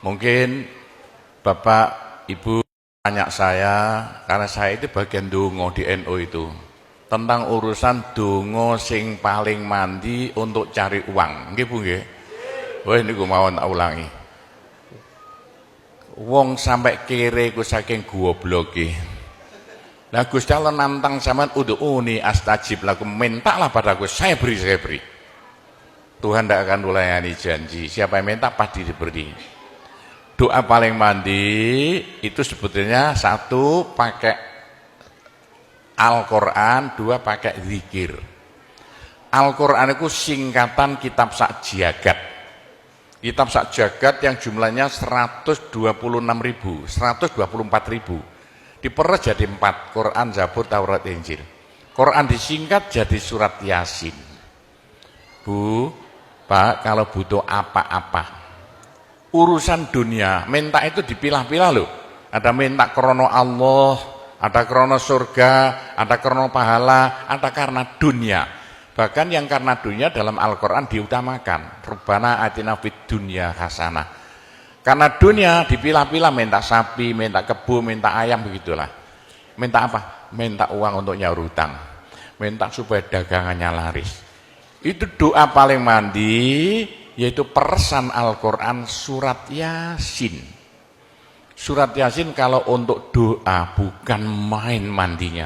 Mungkin Bapak, Ibu tanya saya, karena saya itu bagian dongo di NU itu, tentang urusan dongo sing paling mandi untuk cari uang. Nggih Bu nggih? Wah niku mawon tak ulangi. Wong sampai kere ku saking gobloke. Lah Gusti Allah nantang sampean ud'uni astajib lakum, mintalah padaku, saya beri, saya beri. Tuhan tidak akan melayani janji, siapa yang minta pasti diberi. Doa paling mandi itu sebetulnya satu pakai Al-Quran, dua pakai zikir. Al-Quran itu singkatan kitab sak jagat. Kitab sak jagat yang jumlahnya 124.000 diperes jadi 4, Quran, Zabur, Taurat, Injil. Quran disingkat jadi surat Yasin. Bu, Pak, kalau butuh apa-apa urusan dunia, minta itu dipilah-pilah loh. Ada minta krono Allah, ada krono surga, ada krono pahala, ada karena dunia. Bahkan yang karena dunia dalam Al-Quran diutamakan. Rabbana atina fid dunya hasanah. Karena dunia dipilah-pilah, minta sapi, minta kebo, minta ayam, begitulah. Minta apa? Minta uang untuk nyaur hutang. Minta supaya dagangannya laris. Itu doa paling mandi, yaitu peresan Al-Quran surat Yasin. Surat Yasin kalau untuk doa bukan main mandinya.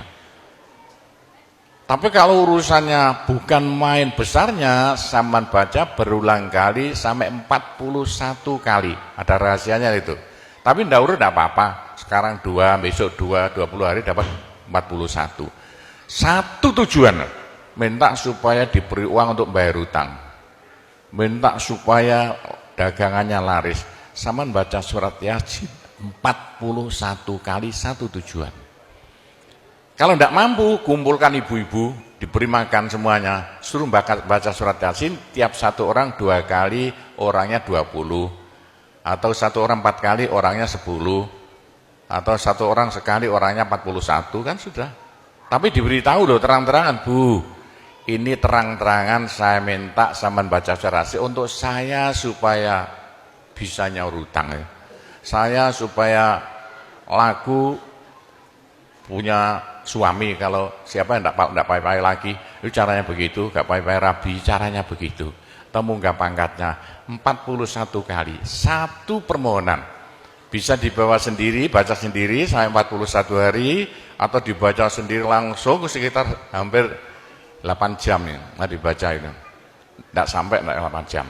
Tapi kalau urusannya bukan main besarnya, sampean baca berulang kali sampai 41 kali. Ada rahasianya itu. Tapi ndak urut enggak apa-apa. Sekarang 2, besok 2, 20 hari dapat 41. Satu tujuan, minta supaya diberi uang untuk bayar hutang. Minta supaya dagangannya laris. Sampean baca surat Yasin 41 kali, satu tujuan. Kalau tidak mampu, kumpulkan ibu-ibu, diberi makan semuanya, suruh baca surat Yasin, tiap satu orang 2 kali, orangnya 20, atau satu orang 4 kali, orangnya 10, atau satu orang sekali, orangnya 41, kan sudah. Tapi diberitahu loh terang-terangan, Bu, ini terang-terangan saya minta sampean baca surat Yasin untuk saya supaya bisa nyaur hutang ya. Saya supaya laku punya suami, kalau siapa yang tidak pai-pai lagi, itu caranya begitu, gak pai-pai rabi, caranya begitu. Temunggah pangkatnya 41 kali, satu permohonan. Bisa dibawa sendiri, baca sendiri sampai 41 hari, atau dibaca sendiri langsung sekitar hampir 8 jam ya, nah dibaca itu. Tidak sampai 8 jam.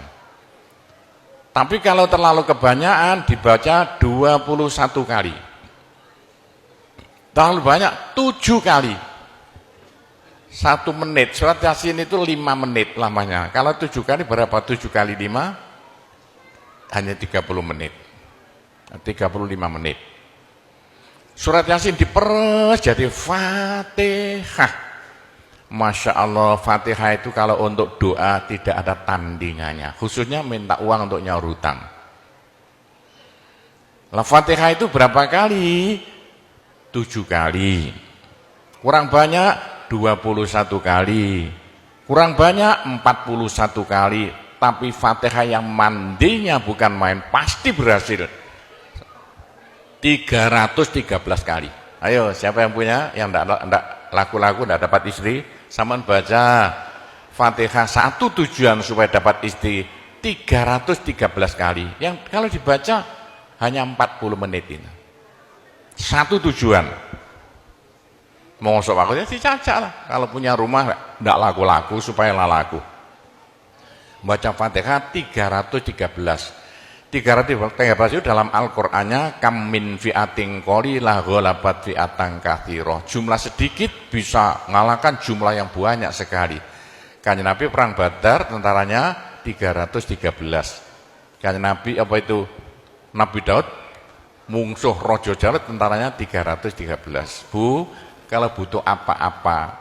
Tapi kalau terlalu kebanyakan, dibaca 21 kali. Terlalu banyak 7 kali 1 menit. Surat Yasin itu 5 menit lamanya. Kalau 7 kali berapa? 7 kali 5 hanya 30 menit, 35 menit. Surat Yasin diperes jadi Fatihah. Masya Allah, Fatihah itu kalau untuk doa tidak ada tandingannya, khususnya minta uang untuk nyaur hutang. Lah Fatihah itu berapa kali? 7 kali, kurang banyak 21 kali, kurang banyak 41 kali. Tapi Fatihah yang mandinya bukan main, pasti berhasil 313 kali. Ayo siapa yang punya, yang enggak laku-laku enggak dapat istri, sampean baca Fatihah, satu tujuan supaya dapat istri 313 kali. Yang kalau dibaca hanya 40 menit ini. Satu tujuan. Mosok waktunya dicacak lah. Kalau punya rumah tidak laku-laku supaya laku. Baca Fatihah 313. 313 itu dalam Al-Qur'annya kam min fi'atin qalilah ghalabat fi'atan katsirah. Jumlah sedikit bisa mengalahkan jumlah yang banyak sekali. Kanjeng Nabi perang Badar tentaranya 313. Kanjeng Nabi apa itu? Nabi Daud mungsuh Raja Jalut tentaranya 313. Bu, kalau butuh apa-apa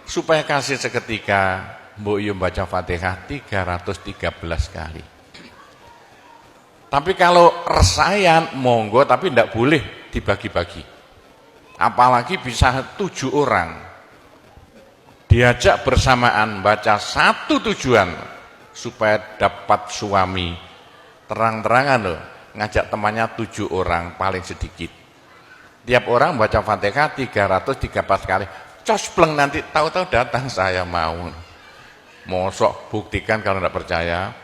supaya kasih seketika, mbok yo baca Fatihah 313 kali. Tapi kalau resayan monggo, tapi tidak boleh dibagi-bagi. Apalagi bisa 7 orang diajak bersamaan baca satu tujuan supaya dapat suami. Terang-terangan loh. ngajak temannya 7 orang paling sedikit. Tiap orang baca Fatihah 334 kali. Cospleng nanti tahu-tahu datang saya mau. Mosok buktikan kalau tidak percaya.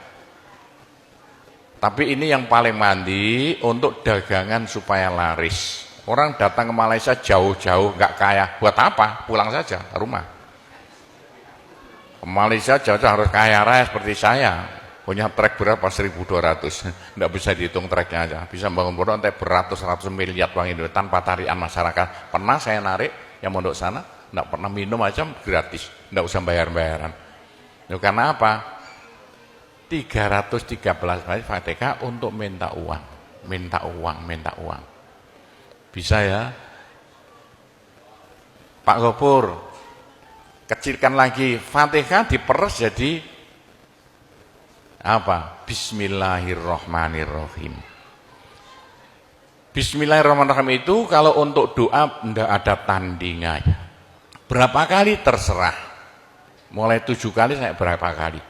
Tapi ini yang paling mandi untuk dagangan supaya laris. Orang datang ke Malaysia jauh-jauh nggak kaya, buat apa? Pulang saja ke rumah. Ke Malaysia jauh-jauh harus kaya raya seperti saya. Punya trek berapa? 1.200. Nggak bisa dihitung treknya aja. Bisa bangun pondok sampai beratus-ratus miliar uang Indonesia tanpa tarian masyarakat. Pernah saya narik yang mondok sana, nggak pernah minum aja gratis, nggak usah bayar-bayaran. Ya, karena apa? 313 kali Fatihah untuk minta uang, minta uang, minta uang. Bisa ya? Pak Gopur, kecilkan lagi Fatihah diperes jadi apa? Bismillahirrahmanirrahim. Bismillahirrahmanirrahim itu kalau untuk doa tidak ada tandingannya. Berapa kali terserah. Mulai 7 kali saya berapa kali.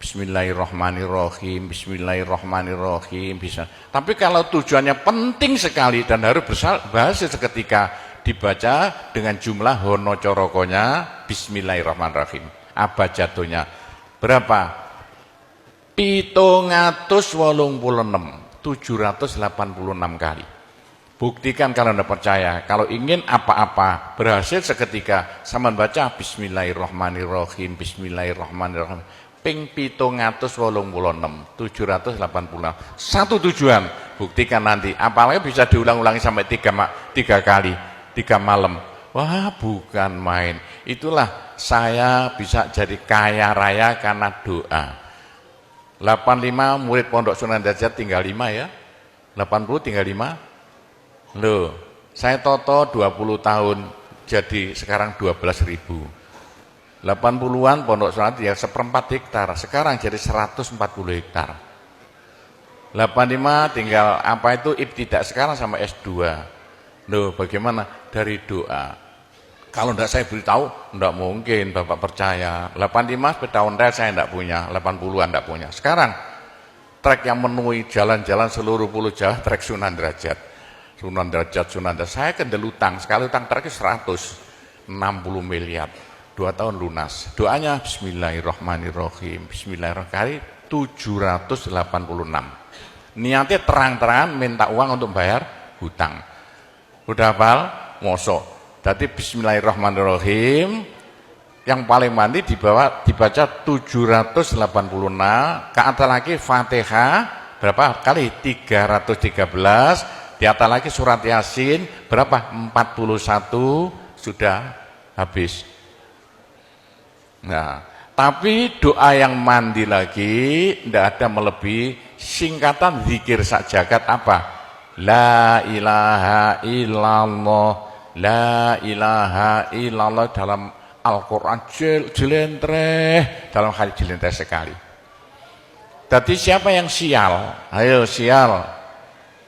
Bismillahirrahmanirrahim, Bismillahirrahmanirrahim bisa. Tapi kalau tujuannya penting sekali dan harus berhasil seketika dibaca dengan jumlah hono corokonya Bismillahirrahmanirrahim. Apa jatuhnya? Berapa? 786 kali. Buktikan kalau Anda percaya. Kalau ingin apa-apa berhasil seketika, sama baca Bismillahirrahmanirrahim, Bismillahirrahmanirrahim. Ping 786. Satu tujuan, buktikan nanti. Apalagi bisa diulang-ulangi sampai 3 kali, 3 malam. Wah, bukan main. Itulah saya bisa jadi kaya raya karena doa. 85 murid Pondok Sunan Derajat tinggal 5 ya. 80 tinggal 5. Loh, saya toto 20 tahun jadi sekarang 12.000. 80-an Pondok Sunan ya 1/4 hektar, sekarang jadi 140 hektar. 85 tinggal apa itu ibtidak sekarang sama S2. Loh, bagaimana? Dari doa. Kalau tidak saya beritahu, tidak mungkin Bapak percaya. 85 sepeda ontel saya tidak punya, 80-an tidak punya. Sekarang trek yang memenuhi jalan-jalan seluruh Pulau Jawa trek Sunan Derajat. Sunan Derajat. Saya kendel utang, sekali utang trek 160 miliar. 2 tahun lunas. Doanya Bismillahirrahmanirrahim. Bismillahirrahmanirrahim 786. Niatnya terang-terangan minta uang untuk bayar hutang. Udah hafal? Mosok. Jadi Bismillahirrahmanirrahim yang paling mandi dibaca 786. Ke atas lagi Fatihah berapa kali? 313. Di atas lagi surat Yasin berapa? 41 sudah habis. Nah, tapi doa yang mandi lagi tidak ada melebihi singkatan zikir sak jagat apa? La ilaha illallah, la ilaha illallah dalam Al-Quran jelentreh, dalam hadis jelentreh sekali. Jadi siapa yang sial? Ayo sial.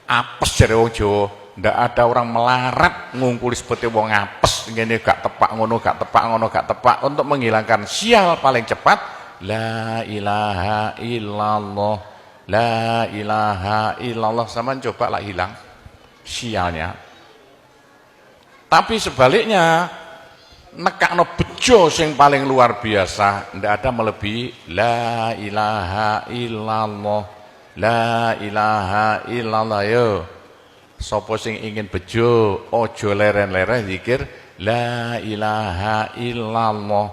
Apes dari wong Jawa. Ndak ada orang melarat ngungkuli seperti wong apes ngene gak tepak ngono gak tepak ngono gak tepak untuk menghilangkan sial paling cepat la ilaha illallah, la ilaha illallah. Sama coba lah hilang sialnya. Tapi sebaliknya nekakno bejo sing paling luar biasa ndak ada melebihi la ilaha illallah, la ilaha illallah. Yo sapa sing ingin bejo ojo leren-leren zikir la ilaha illallah,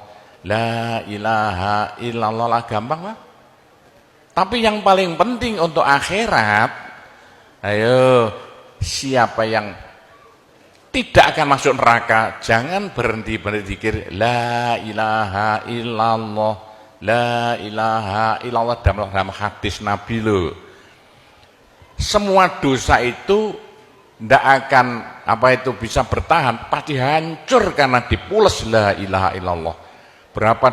la ilaha illallah lah, gampang lah. Tapi yang paling penting untuk akhirat, ayo siapa yang tidak akan masuk neraka jangan berhenti berzikir la ilaha illallah, la ilaha illallah dalam hadis Nabi loh. Semua dosa itu tidak akan bisa bertahan, pasti hancur karena dipules la ilaha illallah. Berapa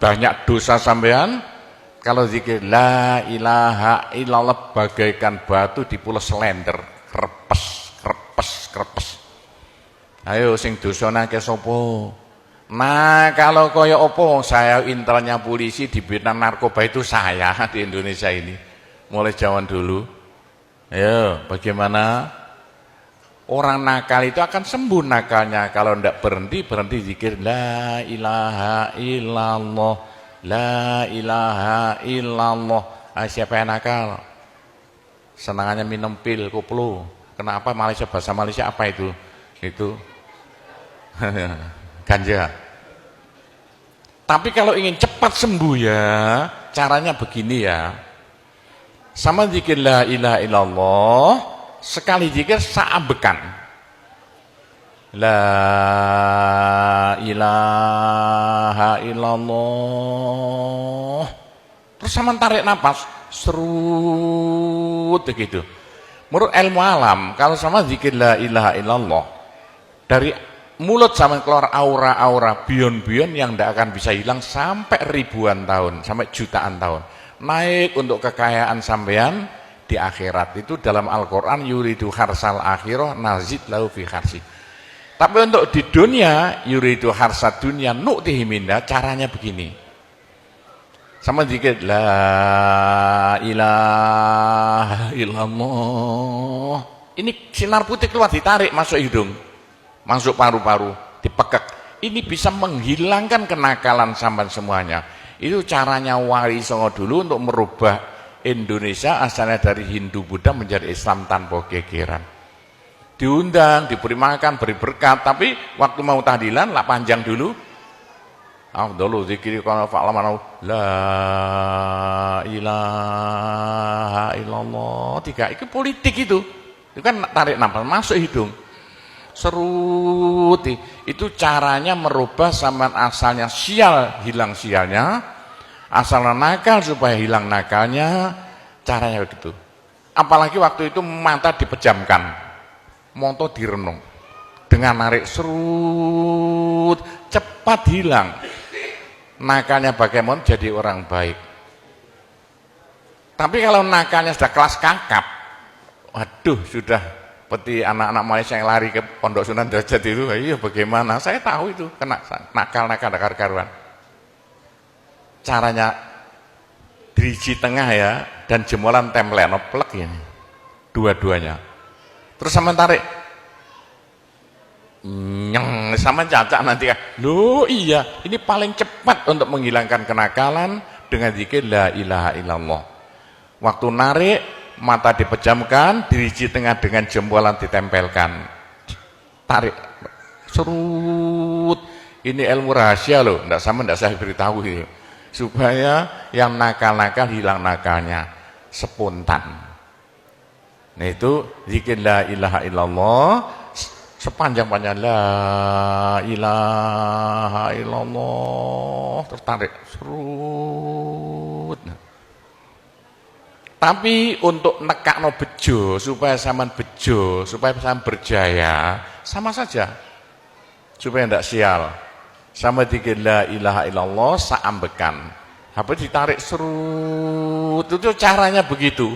banyak dosa sampean kalau zikir la ilaha illallah bagaikan batu dipules slender, krepes. Ayo sing dosane akeh sapa? Nah, kalau kaya opo saya intelnya polisi di bidang narkoba itu saya di Indonesia ini mulai zaman dulu. Ayo, bagaimana? Orang nakal itu akan sembuh nakalnya kalau tidak berhenti zikir la ilaha illallah, la ilaha illallah. Siapa yang nakal? Senangannya minum pil, koplo. Kenapa Malaysia, bahasa Malaysia apa itu? Itu ganja. Tapi kalau ingin cepat sembuh ya, caranya begini ya. Sama zikir la ilaha illallah, sekali zikir saambekan. La ilaha illallah. Terus sama tarik napas, serut begitu. Menurut ilmu alam, kalau sama zikir la ilaha illallah, dari mulut sama keluar aura-aura bion-bion yang tidak akan bisa hilang sampai ribuan tahun, sampai jutaan tahun. Naik untuk kekayaan sampean di akhirat. Itu dalam Al-Quran, yuridu harsal akhirah nazid lahu fi harsi. Tapi untuk di dunia, yuridu harsat dunia nu'tihi minda, caranya begini. Sama dikit, la ilaha illallah. Ini sinar putih keluar, ditarik masuk hidung, masuk paru-paru, dipekek. Ini bisa menghilangkan kenakalan sampean semuanya. Itu caranya Wali Songo dulu untuk merubah Indonesia asalnya dari Hindu Buddha menjadi Islam tanpa gegeran. Diundang, diberi makan, beri berkat, tapi waktu mau tahlilan lah panjang dulu. Afdalu dzikri kana fa'lamu la ilaha illallah. Tiga itu politik itu. Itu kan tarik nafas masuk hidung. Serut. Itu caranya merubah sampean asalnya sial, hilang sialnya, asalnya nakal supaya hilang nakalnya, caranya begitu. Apalagi waktu itu mata dipejamkan, monto direnung, dengan narik serut, cepat hilang nakalnya, bagaimana jadi orang baik. Tapi kalau nakalnya sudah kelas kakap, waduh, sudah seperti anak-anak Malaysia yang lari ke Pondok Sunan Derajat itu, iya bagaimana? Saya tahu itu, kena nakal-nakal karuan. Caranya diriji tengah ya, dan jemolan tempel plek ini, dua-duanya. Terus sama tarik, nyeng, sama cacak nanti kan. Loh iya, ini paling cepat untuk menghilangkan kenakalan dengan zikir la ilaha illallah. Waktu narik, mata dipejamkan, diriji tengah dengan jempolan ditempelkan, tarik, serut. Ini ilmu rahasia loh, tidak saya beritahu itu, supaya yang nakal-nakal hilang nakalnya spontan. Nah itu zikir la ilaha illallah, sepanjang-panjang la ilaha illallah, tertarik, serut. Tapi untuk nekakno bejo, supaya sampean bejo, supaya sampean berjaya, sama saja. Supaya tidak sial. Sama dikir la ilaha illallah, saambekan. Apa ditarik serut, itu caranya begitu.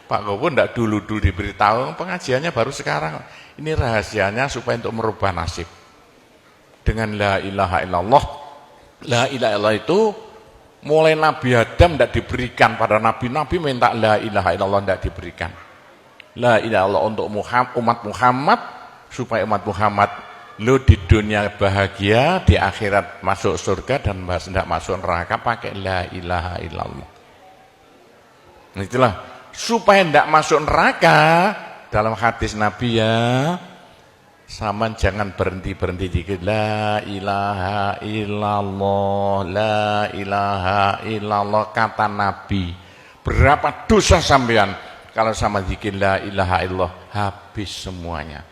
Pak Gowo tidak dulu diberitahu, pengajiannya baru sekarang. Ini rahasianya supaya untuk merubah nasib. Dengan la ilaha illallah, la ilaha illallah itu mulai Nabi Adam tidak diberikan pada nabi-nabi, minta la ilaha illallah tidak diberikan. La ilaha illallah untuk umat Muhammad, supaya umat Muhammad lo di dunia bahagia, di akhirat masuk surga, dan tidak masuk neraka pakai la ilaha illallah. Itulah supaya tidak masuk neraka. Dalam hadis Nabi ya, sama jangan berhenti dikit la ilaha illallah, la ilaha illallah, kata Nabi. Berapa dosa sampean kalau sama zikir la ilaha illallah, habis semuanya.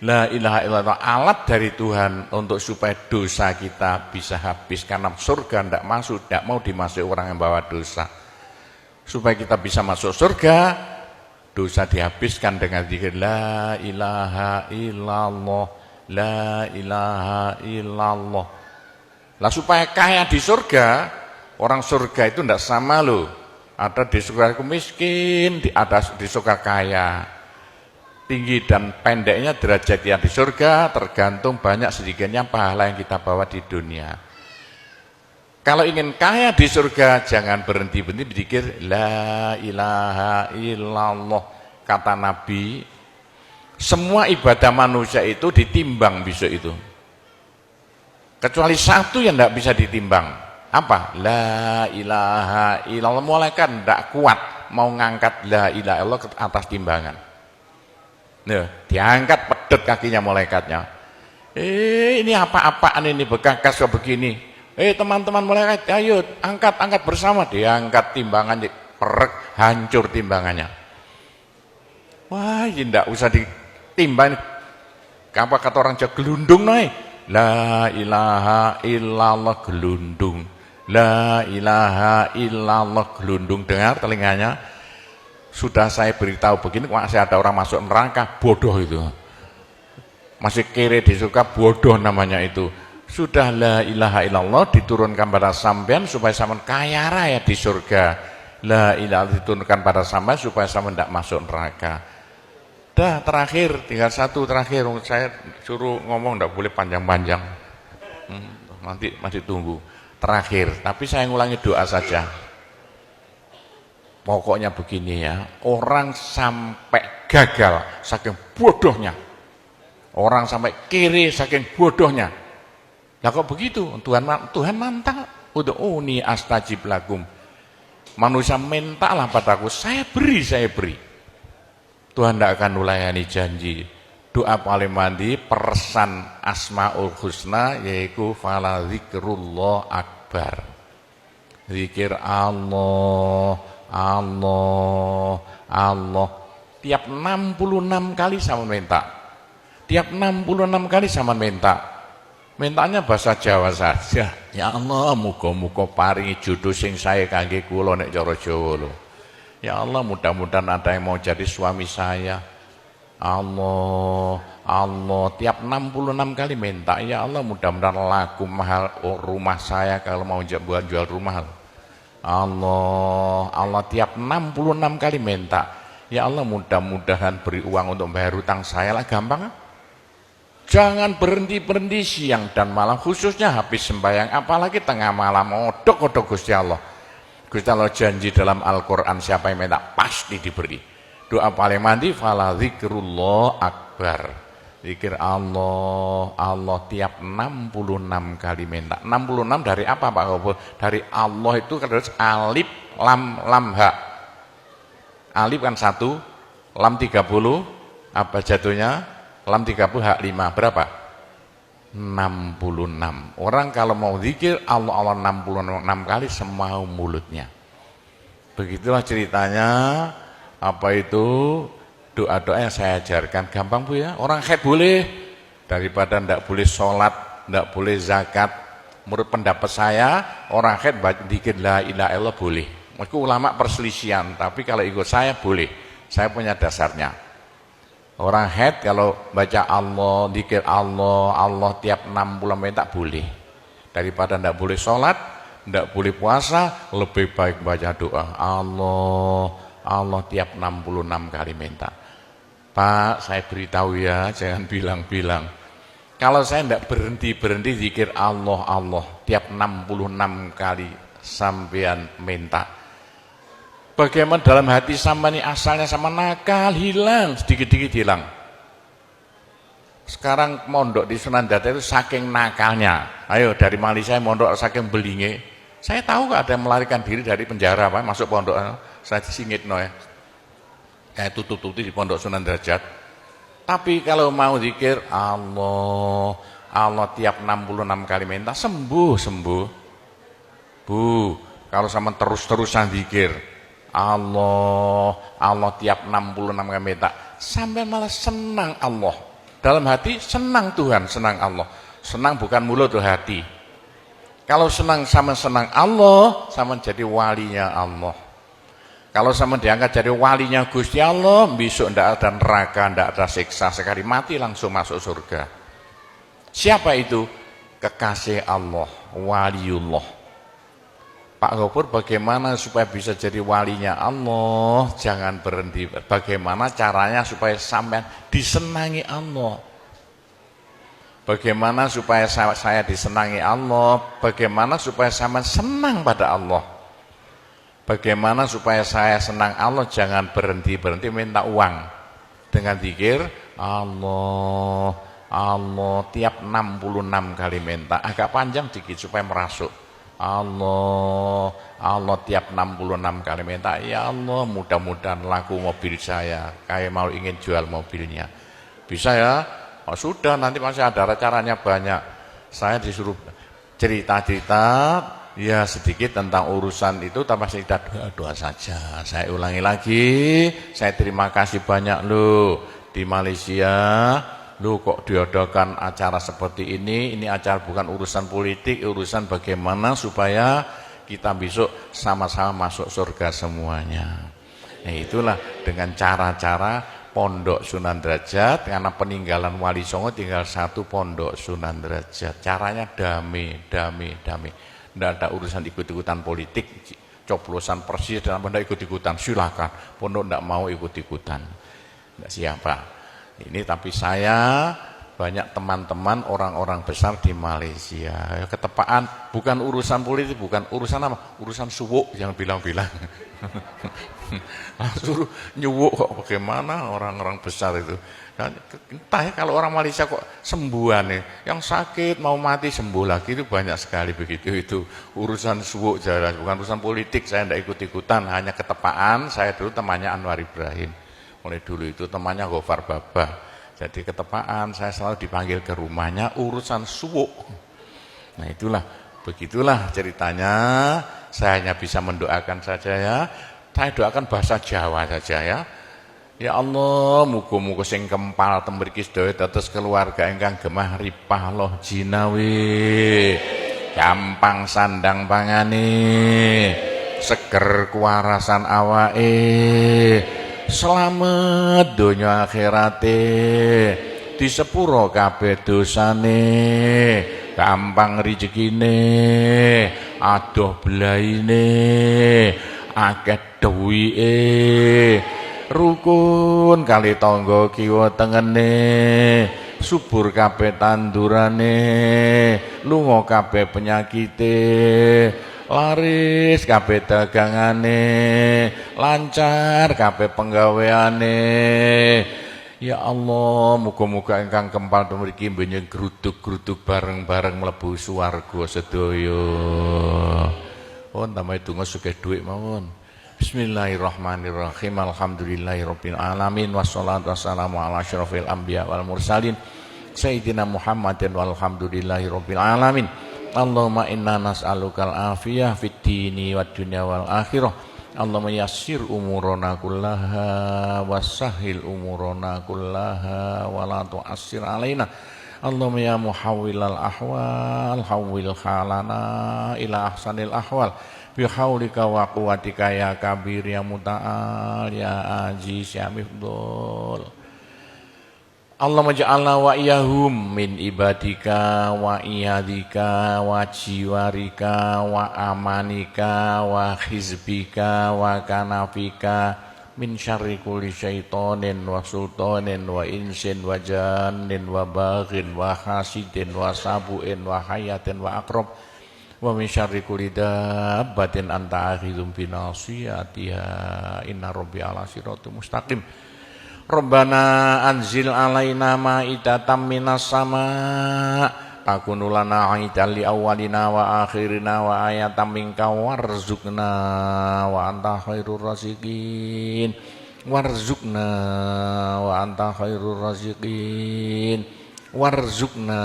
La ilaha illallah alat dari Tuhan untuk supaya dosa kita bisa habis, karena surga tidak masuk, tidak mau dimasuki orang yang bawa dosa. Supaya kita bisa masuk surga, dosa dihabiskan dengan zikir la ilaha illallah, la ilaha illallah. Lah supaya kaya di surga, orang surga itu tidak sama loh. Ada di surga miskin, ada di surga kaya. Tinggi dan pendeknya derajat yang di surga tergantung banyak sedikitnya pahala yang kita bawa di dunia. Kalau ingin kaya di surga, jangan berhenti berzikir la ilaha illallah. kata Nabi, semua ibadah manusia itu ditimbang besok itu. Kecuali satu yang tidak bisa ditimbang. Apa? La ilaha illallah. Malaikat tidak kuat mau ngangkat la ilaha illallah ke atas timbangan. Nah, diangkat pedet kakinya malaikatnya. Ini apa-apaan ini bekas kok begini. Teman-teman malaikat, ayo angkat bersama. Diangkat timbangannya, perek, hancur timbangannya. Wah, ini tidak usah ditimbang. Apa kata orang Jawa, gelundung naik. La ilaha illallah gelundung. La ilaha illallah gelundung. Dengar telinganya. Sudah saya beritahu begini, masih ada orang masuk neraka, bodoh itu. Masih kere di surga, bodoh namanya itu. Sudah la ilaha illallah diturunkan pada sampean supaya sampean kaya raya di surga. La ilaha diturunkan pada sampean supaya sampean tidak masuk neraka. Dah terakhir, tinggal satu terakhir. Saya suruh ngomong tidak boleh panjang-panjang. Nanti masih tunggu. Terakhir, tapi saya ngulangi doa saja. Pokoknya begini ya, orang sampai gagal saking bodohnya. Orang sampai kiri saking bodohnya. Lah kok begitu? Tuhan mantap. Ud'uni astajib lakum. Manusia mintalah padaku, saya beri. Tuhan tidak akan melayani janji. Doa paling mandi persan Asmaul Husna yaitu fala zikrullah akbar. Zikir Allah. Tiap 66 kali sama minta. Tiap 66 kali sama minta. Mintanya bahasa Jawa saja. Ya Allah, muga-muga paringi jodoh sing sae kangge kula nek cara Jawa lho. Ya Allah, mudah-mudahan ada yang mau jadi suami saya. Allah, tiap 66 kali minta. Ya Allah, mudah-mudahan laku mahal rumah saya kalau mau jual rumah. Allah, tiap 66 kali minta. Ya Allah, mudah-mudahan beri uang untuk bayar hutang saya lah, gampang. Jangan berhenti siang dan malam, khususnya habis sembahyang, apalagi tengah malam, odok-odok Gusti Allah. Gusti Allah janji dalam Al-Quran, siapa yang minta pasti diberi. Doa paling mandi fala zikrullah akbar. Zikir Allah tiap 66 kali minta. 66 dari apa Pak Gobel? Dari Allah itu terus alif lam ha. Alif kan 1, lam 30, apa jatuhnya? Lam 30 hak 5, berapa? 66. Orang kalau mau zikir Allah 66 kali semau mulutnya. Begitulah ceritanya. Apa itu doa-doa yang saya ajarkan, gampang Bu ya. Orang haid boleh, daripada ndak boleh sholat, ndak boleh zakat. Menurut pendapat saya, orang haid zikir la ilaha illallah boleh. Itu ulama perselisihan, tapi kalau ikut saya boleh. Saya punya dasarnya. Orang haid kalau baca Allah, zikir Allah tiap 60 menit tak boleh. Daripada ndak boleh sholat, ndak boleh puasa, lebih baik baca doa Allah tiap 66 kali minta. Pak, saya beritahu ya, jangan bilang-bilang. Kalau saya ndak berhenti zikir Allah tiap 66 kali sampean minta. Bagaimana dalam hati sama ini asalnya sama nakal, hilang, sedikit-sedikit hilang. Sekarang mondok di Sunan Data itu saking nakalnya. Ayo dari Malaysia mondok saking belinge. Saya tahu gak ada yang melarikan diri dari penjara, Pak, masuk pondok. Saya disingit ya. Kayak tutup-tutup di pondok Sunan Derajat. Tapi kalau mau zikir Allah tiap 66 kali minta sembuh. Bu, kalau sama terus-terusan zikir Allah tiap 66 kali minta, sampai malah senang Allah. Dalam hati senang Tuhan, senang Allah. Senang bukan mulut tuh hati. Kalau senang sama senang Allah, sama jadi walinya Allah. Kalau sama diangkat jadi walinya Gusti Allah, besok ndak ada neraka, ndak ada siksa, sekali mati langsung masuk surga. Siapa itu? Kekasih Allah, waliullah. Pak Gopur, bagaimana supaya bisa jadi walinya Allah? Jangan berhenti. Bagaimana caranya supaya sampai disenangi Allah? Bagaimana supaya saya disenangi Allah? Bagaimana supaya sampai senang pada Allah? Bagaimana supaya saya senang Allah, jangan berhenti-berhenti minta uang. Dengan zikir Allah, Allah tiap 66 kali minta, agak panjang dikit supaya merasuk. Allah, Allah tiap 66 kali minta, ya Allah mudah-mudahan laku mobil saya, kayak mau ingin jual mobilnya. Bisa ya? Oh, sudah, nanti masih ada caranya banyak. Saya disuruh cerita-cerita ya sedikit tentang urusan itu, tanpa cerita doa-doa saja. Saya ulangi lagi, saya terima kasih banyak loh di Malaysia. Loh kok diadakan acara seperti ini acara bukan urusan politik, urusan bagaimana supaya kita besok sama-sama masuk surga semuanya. Nah itulah dengan cara-cara Pondok Sunan Derajat, karena peninggalan Wali Songo tinggal satu Pondok Sunan Derajat. Caranya damai. Tidak ada urusan ikut-ikutan politik, coblosan persis dan tidak ikut-ikutan, silakan. Pondok tidak mau ikut-ikutan, tidak siapa. Ini tapi saya banyak teman-teman orang-orang besar di Malaysia. Ketepaan bukan urusan politik, bukan urusan apa? Urusan suwuk yang bilang-bilang. Langsung nyuwuk kok, bagaimana orang-orang besar itu. Nah, entah ya kalau orang Malaysia kok sembuhan nih, yang sakit mau mati sembuh lagi itu banyak sekali begitu. Itu urusan suwuk jelas, bukan urusan politik. Saya tidak ikut-ikutan, hanya ketepaan. Saya dulu temannya Anwar Ibrahim. Mulai dulu itu temannya Gofar Baba. Jadi ketepaan saya selalu dipanggil ke rumahnya urusan suwuk. Nah itulah, begitulah ceritanya. Saya hanya bisa mendoakan saja ya. Saya doakan bahasa Jawa saja ya. Ya Allah, muga-muga sing kempal tembriki sedaya dados keluarga ingkang gemah ripah loh jinawi. Gampang sandang pangane, seger kuwarasan awake. Selamat donya akhirate, di sepuro kabeh dosane, gampang rezekine, adoh belaine, akeh duwike, rukun kali tangga kiwa tengene, subur kabeh tandurane, lunga kabeh penyakite, laris kabeh dagangane, lancar kabeh penggaweane. Ya Allah, muga-muga ingkang kempal mriki mbenjing gruduk-gruduk bareng-bareng mlebu swarga sedaya. Pun tambahi donga sugih dhuwit mawon. Bismillahirrahmanirrahim. Alhamdulillahirabbil alamin wassalatu wassalamu ala asyrofil anbiya wal mursalin sayyidina Muhammadin walhamdulillahirabbil alamin. Allahumma inna nas'alukal afiyah fid dini wad dunya wal akhirah. Allahumma yassir umurana kullaha wassahhil umurana kullaha wa la tu'assir alaina. Allahumma ya muhawwilal ahwal hawwil halana ila ahsanil ahwal bi haulika wa quwwatika ya kabir ya muta'al ya aziz ya mifdul. Allahumma ja'alna wa iyahum min ibadika wa iyadika wa jiwarika wa amanika wa hizbika wa kanafika min syarri kulli syaitonin wa sultanin wa insin wa jannin wa baghin wa hasidin wa sabu'in wa hayatin wa akrab wa min syarri kulli dabbatin anta akhidhum binasiyatiha inna rabbi ala siratum mustaqim. Rabbana anzil alaina ma'idatan minas sama takunu lana aidan li awwalina wa akhirina wa ayatan minka warzuqna wa anta khairur raziqin warzuqna wa anta khairur raziqin warzuqna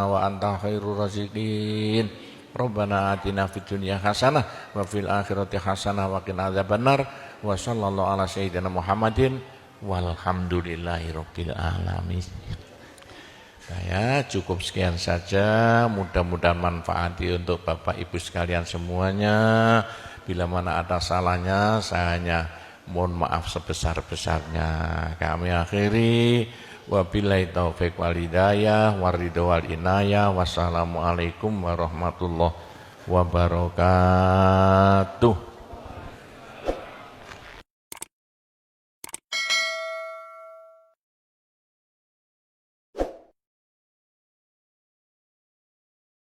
wa anta khairur raziqin. Rabbana atina fid dunya hasanah wa fil akhirati hasanah wa qina adzabannar wa sallallahu ala sayyidina Muhammadin walhamdulillahirabbil alamin. Saya cukup sekian saja, mudah-mudahan manfaati untuk Bapak Ibu sekalian semuanya. Bila mana ada salahnya, saya hanya mohon maaf sebesar-besarnya. Kami akhiri, wabillahi taufik wal hidayah, waridho wal inayah, wassalamualaikum warahmatullahi wabarakatuh.